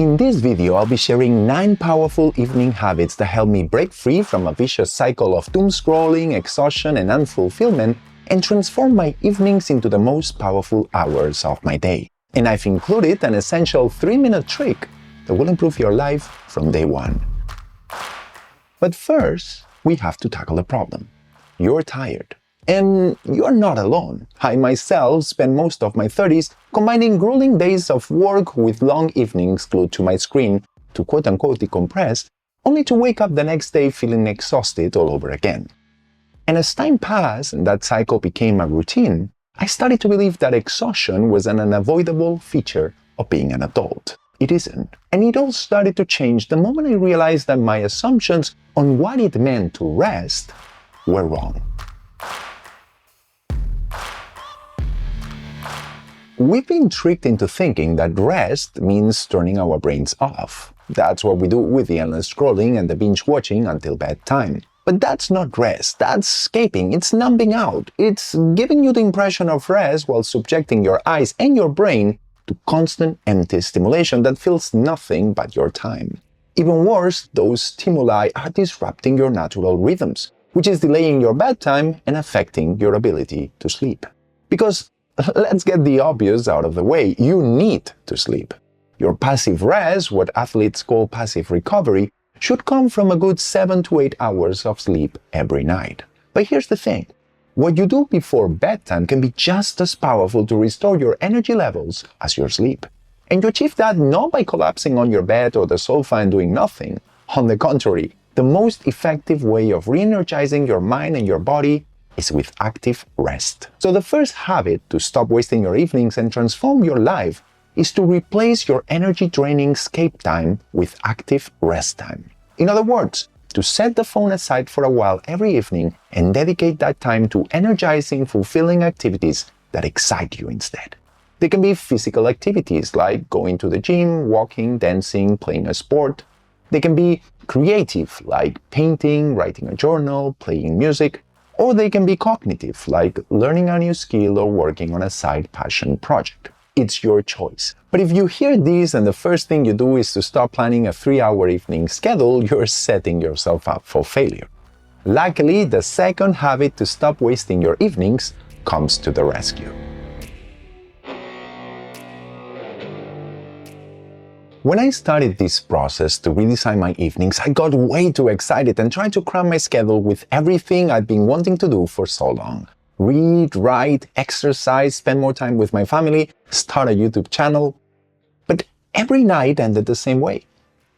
In this video, I'll be sharing 9 powerful evening habits that help me break free from a vicious cycle of doom scrolling, exhaustion, and unfulfillment, and transform my evenings into the most powerful hours of my day. And I've included an essential 3-minute trick that will improve your life from day one. But first, we have to tackle the problem. You're tired. And you're not alone. I myself spent most of my 30s combining grueling days of work with long evenings glued to my screen to quote-unquote decompress, only to wake up the next day feeling exhausted all over again. And as time passed and that cycle became a routine, I started to believe that exhaustion was an unavoidable feature of being an adult. It isn't. And it all started to change the moment I realized that my assumptions on what it meant to rest were wrong. We've been tricked into thinking that rest means turning our brains off. That's what we do with the endless scrolling and the binge watching until bedtime. But that's not rest, that's escaping, it's numbing out. It's giving you the impression of rest while subjecting your eyes and your brain to constant empty stimulation that fills nothing but your time. Even worse, those stimuli are disrupting your natural rhythms, which is delaying your bedtime and affecting your ability to sleep. Because let's get the obvious out of the way. You need to sleep. Your passive rest, what athletes call passive recovery, should come from a good 7 to 8 hours of sleep every night. But here's the thing. What you do before bedtime can be just as powerful to restore your energy levels as your sleep. And you achieve that not by collapsing on your bed or the sofa and doing nothing. On the contrary, the most effective way of re-energizing your mind and your body is with active rest. So the first habit to stop wasting your evenings and transform your life is to replace your energy-draining escape time with active rest time. In other words, to set the phone aside for a while every evening and dedicate that time to energizing, fulfilling activities that excite you instead. They can be physical activities like going to the gym, walking, dancing, playing a sport. They can be creative like painting, writing a journal, playing music. Or they can be cognitive, like learning a new skill or working on a side passion project. It's your choice. But if you hear this and the first thing you do is to start planning a 3-hour evening schedule, you're setting yourself up for failure. Luckily, the second habit to stop wasting your evenings comes to the rescue. When I started this process to redesign my evenings, I got way too excited and tried to cram my schedule with everything I'd been wanting to do for so long. Read, write, exercise, spend more time with my family, start a YouTube channel. But every night ended the same way.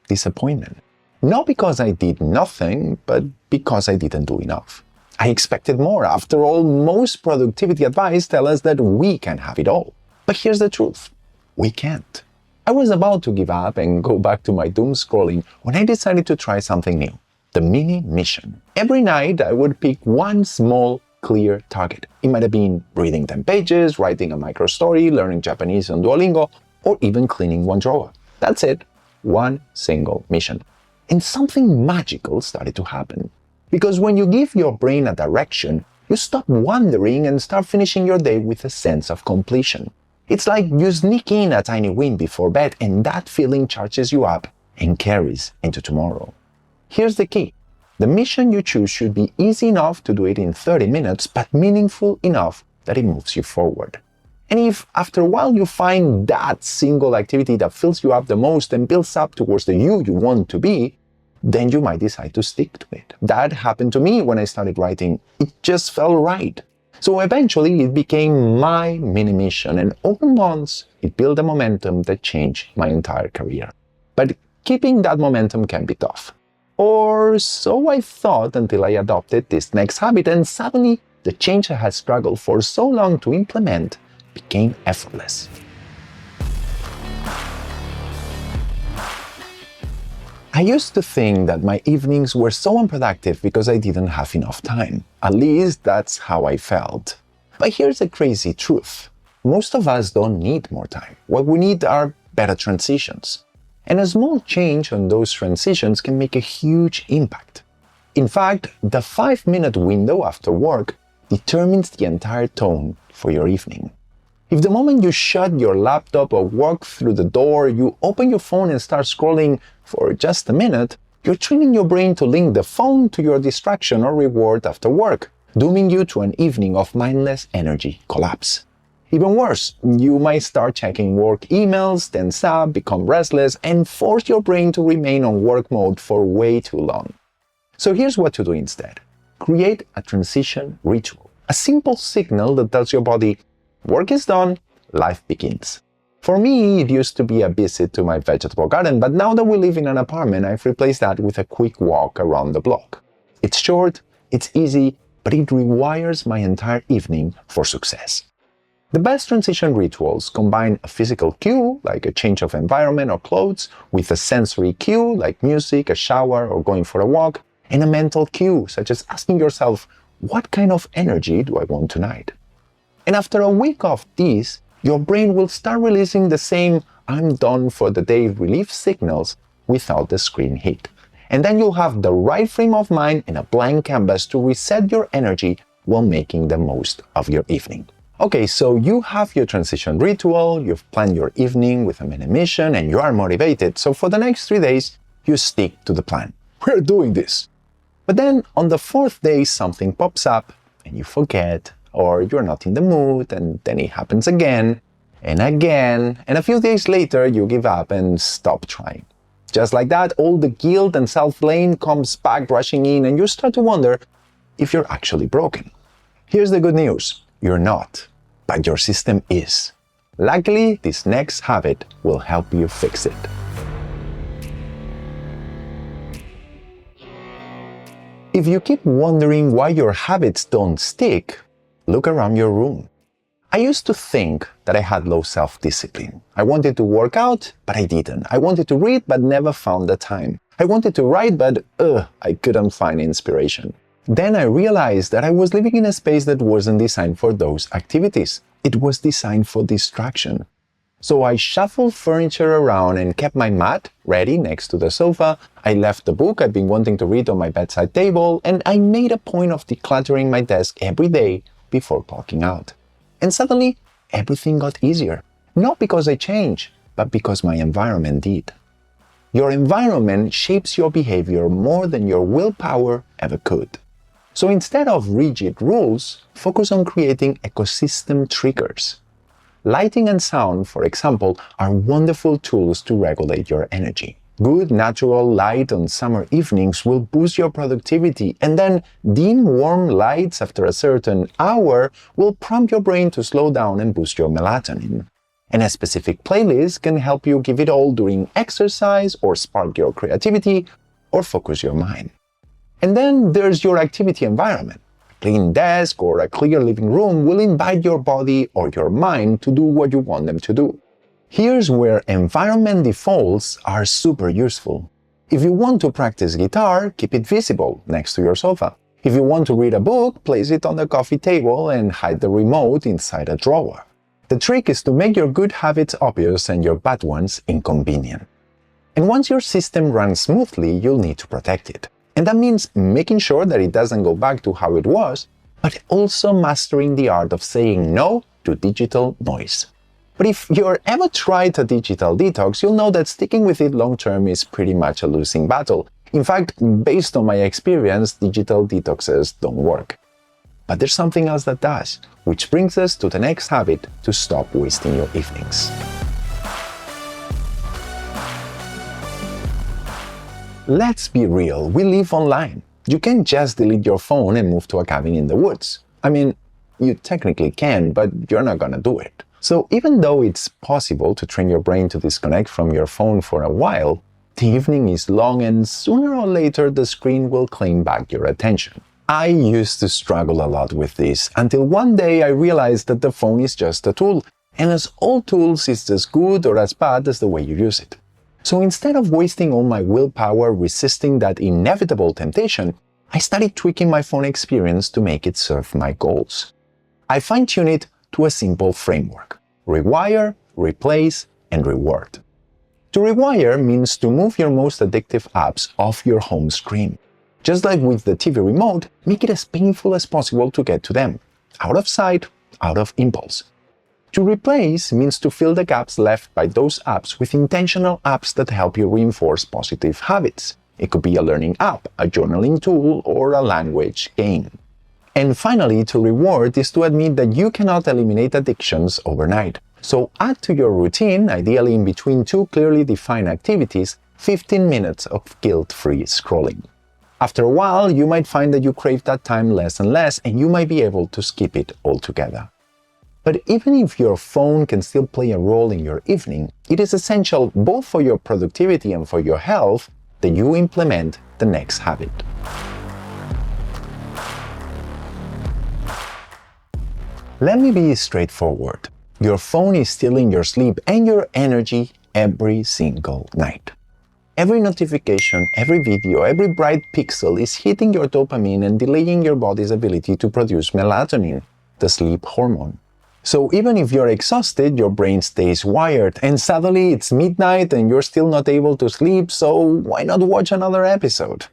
Disappointment. Not because I did nothing, but because I didn't do enough. I expected more. After all, most productivity advice tells us that we can have it all. But here's the truth. We can't. I was about to give up and go back to my doom scrolling when I decided to try something new, the mini mission. Every night I would pick one small, clear target. It might have been reading 10 pages, writing a micro story, learning Japanese on Duolingo, or even cleaning one drawer. That's it. One single mission. And something magical started to happen. Because when you give your brain a direction, you stop wandering and start finishing your day with a sense of completion. It's like you sneak in a tiny win before bed and that feeling charges you up and carries into tomorrow. Here's the key. The mission you choose should be easy enough to do it in 30 minutes, but meaningful enough that it moves you forward. And if after a while you find that single activity that fills you up the most and builds up towards the you want to be, then you might decide to stick to it. That happened to me when I started writing. It just felt right. So eventually it became my mini mission, and over months it built a momentum that changed my entire career. But keeping that momentum can be tough. Or so I thought until I adopted this next habit, and suddenly the change I had struggled for so long to implement became effortless. I used to think that my evenings were so unproductive because I didn't have enough time. At least that's how I felt. But here's the crazy truth. Most of us don't need more time. What we need are better transitions. And a small change on those transitions can make a huge impact. In fact, the 5-minute window after work determines the entire tone for your evening. If the moment you shut your laptop or walk through the door, you open your phone and start scrolling for just a minute, you're training your brain to link the phone to your distraction or reward after work, dooming you to an evening of mindless energy collapse. Even worse, you might start checking work emails, tense up, become restless, and force your brain to remain on work mode for way too long. So here's what to do instead. Create a transition ritual, a simple signal that tells your body, work is done, life begins. For me, it used to be a visit to my vegetable garden, but now that we live in an apartment, I've replaced that with a quick walk around the block. It's short, it's easy, but it rewires my entire evening for success. The best transition rituals combine a physical cue, like a change of environment or clothes, with a sensory cue, like music, a shower, or going for a walk, and a mental cue, such as asking yourself, what kind of energy do I want tonight? And after a week of these, your brain will start releasing the same I'm done for the day relief signals without the screen heat. And then you'll have the right frame of mind and a blank canvas to reset your energy while making the most of your evening. Okay, so you have your transition ritual, you've planned your evening with a mini mission, and you are motivated. So for the next 3 days, you stick to the plan. We're doing this. But then on the 4th day, something pops up and you forget, or you're not in the mood, and then it happens again, and a few days later, you give up and stop trying. Just like that, all the guilt and self-blame comes back rushing in, and you start to wonder if you're actually broken. Here's the good news. You're not, but your system is. Luckily, this next habit will help you fix it. If you keep wondering why your habits don't stick, look around your room. I used to think that I had low self-discipline. I wanted to work out, but I didn't. I wanted to read, but never found the time. I wanted to write, but I couldn't find inspiration. Then I realized that I was living in a space that wasn't designed for those activities. It was designed for distraction. So I shuffled furniture around and kept my mat ready next to the sofa. I left the book I've been wanting to read on my bedside table, and I made a point of decluttering my desk every day before clocking out. And suddenly, everything got easier. Not because I changed, but because my environment did. Your environment shapes your behavior more than your willpower ever could. So instead of rigid rules, focus on creating ecosystem triggers. Lighting and sound, for example, are wonderful tools to regulate your energy. Good natural light on summer evenings will boost your productivity, and then dim warm lights after a certain hour will prompt your brain to slow down and boost your melatonin. And a specific playlist can help you give it all during exercise, or spark your creativity, or focus your mind. And then there's your activity environment. A clean desk or a clear living room will invite your body or your mind to do what you want them to do. Here's where environment defaults are super useful. If you want to practice guitar, keep it visible next to your sofa. If you want to read a book, place it on the coffee table and hide the remote inside a drawer. The trick is to make your good habits obvious and your bad ones inconvenient. And once your system runs smoothly, you'll need to protect it. And that means making sure that it doesn't go back to how it was, but also mastering the art of saying no to digital noise. But if you're ever tried a digital detox, you'll know that sticking with it long-term is pretty much a losing battle. In fact, based on my experience, digital detoxes don't work. But there's something else that does, which brings us to the next habit to stop wasting your evenings. Let's be real, we live online. You can't just delete your phone and move to a cabin in the woods. I mean, you technically can, but you're not gonna do it. So even though it's possible to train your brain to disconnect from your phone for a while, the evening is long and sooner or later the screen will claim back your attention. I used to struggle a lot with this until one day I realized that the phone is just a tool, and as all tools, it's as good or as bad as the way you use it. So instead of wasting all my willpower resisting that inevitable temptation, I started tweaking my phone experience to make it serve my goals. I fine-tuned it to a simple framework: rewire, replace, and reward. To rewire means to move your most addictive apps off your home screen. Just like with the TV remote, make it as painful as possible to get to them. Out of sight, out of impulse. To replace means to fill the gaps left by those apps with intentional apps that help you reinforce positive habits. It could be a learning app, a journaling tool, or a language game. And finally, to reward is to admit that you cannot eliminate addictions overnight. So add to your routine, ideally in between two clearly defined activities, 15 minutes of guilt-free scrolling. After a while, you might find that you crave that time less and less, and you might be able to skip it altogether. But even if your phone can still play a role in your evening, it is essential both for your productivity and for your health that you implement the next habit. Let me be straightforward. Your phone is stealing your sleep and your energy every single night. Every notification, every video, every bright pixel is hitting your dopamine and delaying your body's ability to produce melatonin, the sleep hormone. So even if you're exhausted, your brain stays wired, and suddenly it's midnight and you're still not able to sleep, so why not watch another episode?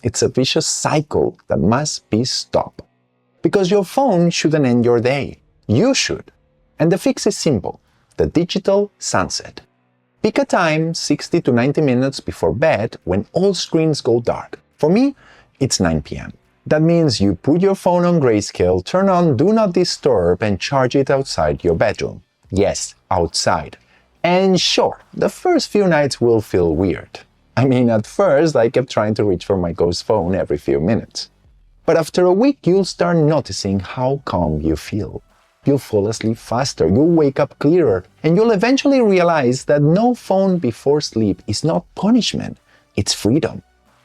It's a vicious cycle that must be stopped. Because your phone shouldn't end your day. You should. And the fix is simple: the digital sunset. Pick a time 60 to 90 minutes before bed when all screens go dark. For me, it's 9 p.m. That means you put your phone on grayscale, turn on Do Not Disturb, and charge it outside your bedroom. Yes, outside. And sure, the first few nights will feel weird. I mean, at first, I kept trying to reach for my ghost phone every few minutes. But after a week, you'll start noticing how calm you feel. You'll fall asleep faster, you'll wake up clearer, and you'll eventually realize that no phone before sleep is not punishment, it's freedom.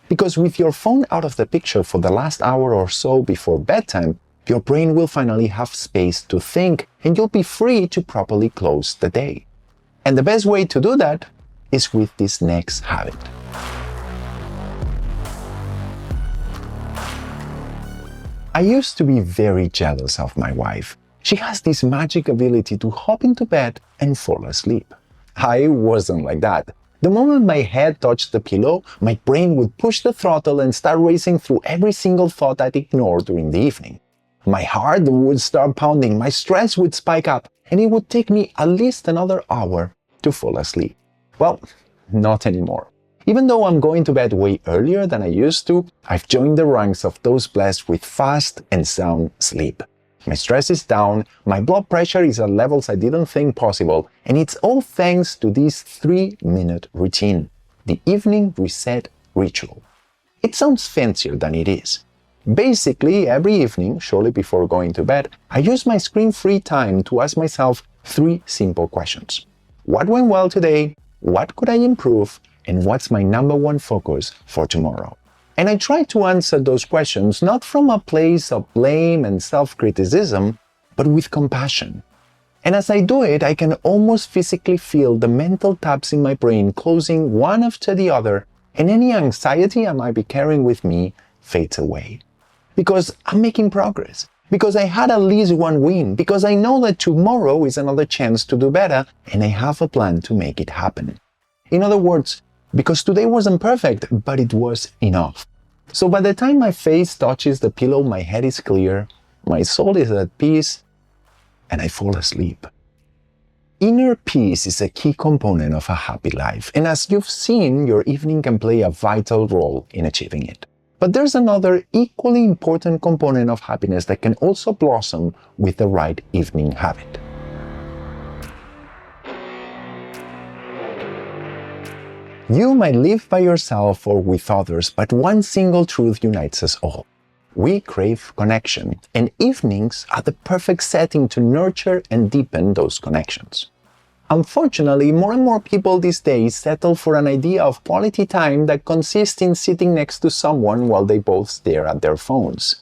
Because with your phone out of the picture for the last hour or so before bedtime, your brain will finally have space to think, and you'll be free to properly close the day. And the best way to do that is with this next habit. I used to be very jealous of my wife. She has this magic ability to hop into bed and fall asleep. I wasn't like that. The moment my head touched the pillow, my brain would push the throttle and start racing through every single thought I'd ignored during the evening. My heart would start pounding, my stress would spike up, and it would take me at least another hour to fall asleep. Well, not anymore. Even though I'm going to bed way earlier than I used to, I've joined the ranks of those blessed with fast and sound sleep. My stress is down, my blood pressure is at levels I didn't think possible, and it's all thanks to this 3-minute routine, the evening reset ritual. It sounds fancier than it is. Basically, every evening, shortly before going to bed, I use my screen-free time to ask myself 3 simple questions. What went well today? What could I improve? And what's my number one focus for tomorrow? And I try to answer those questions not from a place of blame and self-criticism, but with compassion. And as I do it, I can almost physically feel the mental tabs in my brain closing one after the other, and any anxiety I might be carrying with me fades away. Because I'm making progress. Because I had at least one win. Because I know that tomorrow is another chance to do better, and I have a plan to make it happen. In other words, because today wasn't perfect, but it was enough. So by the time my face touches the pillow, my head is clear, my soul is at peace, and I fall asleep. Inner peace is a key component of a happy life, and as you've seen, your evening can play a vital role in achieving it. But there's another equally important component of happiness that can also blossom with the right evening habit. You might live by yourself or with others, but one single truth unites us all. We crave connection, and evenings are the perfect setting to nurture and deepen those connections. Unfortunately, more and more people these days settle for an idea of quality time that consists in sitting next to someone while they both stare at their phones.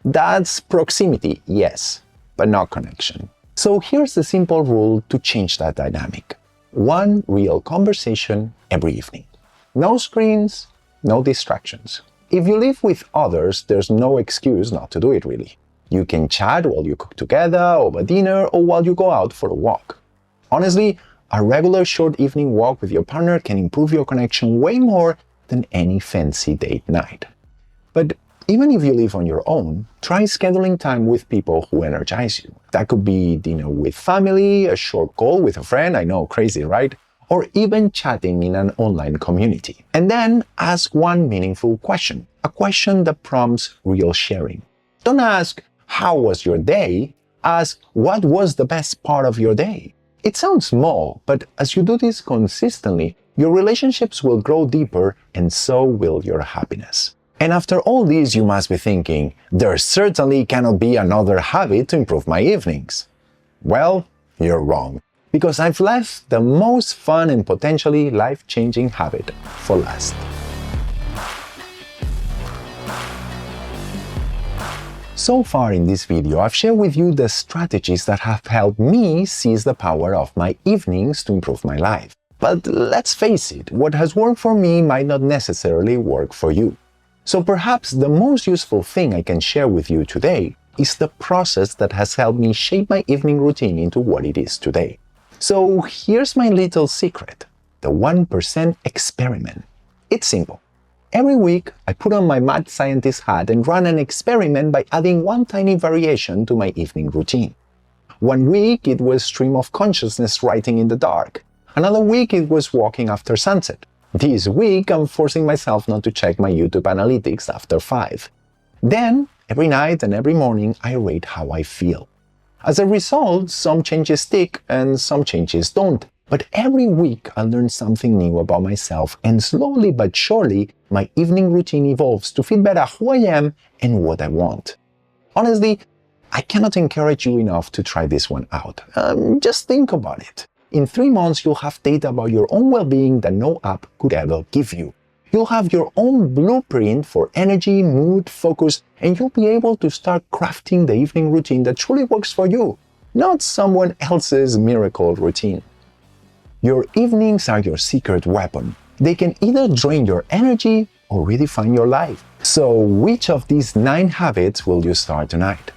That's proximity, yes, but not connection. So here's the simple rule to change that dynamic. One real conversation every evening. No screens, no distractions. If you live with others, there's no excuse not to do it really. You can chat while you cook together, over dinner, or while you go out for a walk. Honestly, a regular short evening walk with your partner can improve your connection way more than any fancy date night. But Even if you live on your own, try scheduling time with people who energize you. That could be dinner with family, a short call with a friend, I know, crazy, right? Or even chatting in an online community. And then ask one meaningful question, a question that prompts real sharing. Don't ask, how was your day? Ask, what was the best part of your day? It sounds small, but as you do this consistently, your relationships will grow deeper and so will your happiness. And after all this, you must be thinking, there certainly cannot be another habit to improve my evenings. Well, you're wrong, because I've left the most fun and potentially life-changing habit for last. So far in this video, I've shared with you the strategies that have helped me seize the power of my evenings to improve my life. But let's face it, what has worked for me might not necessarily work for you. So perhaps the most useful thing I can share with you today is the process that has helped me shape my evening routine into what it is today. So here's my little secret, the 1% experiment. It's simple. Every week, I put on my mad scientist hat and run an experiment by adding one tiny variation to my evening routine. One week, it was stream of consciousness writing in the dark. Another week, it was walking after sunset. This week, I'm forcing myself not to check my YouTube analytics after 5. Then, every night and every morning, I rate how I feel. As a result, some changes stick and some changes don't. But every week, I learn something new about myself, and slowly but surely, my evening routine evolves to fit better who I am and what I want. Honestly, I cannot encourage you enough to try this one out. Just think about it. In 3 months, you'll have data about your own well-being that no app could ever give you. You'll have your own blueprint for energy, mood, focus, and you'll be able to start crafting the evening routine that truly works for you, not someone else's miracle routine. Your evenings are your secret weapon. They can either drain your energy or redefine your life. So which of these 9 habits will you start tonight?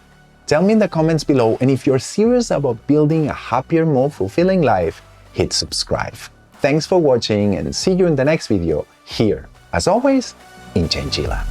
Tell me in the comments below, and if you're serious about building a happier, more fulfilling life, hit subscribe. Thanks for watching and see you in the next video here, as always, in Chinchilla.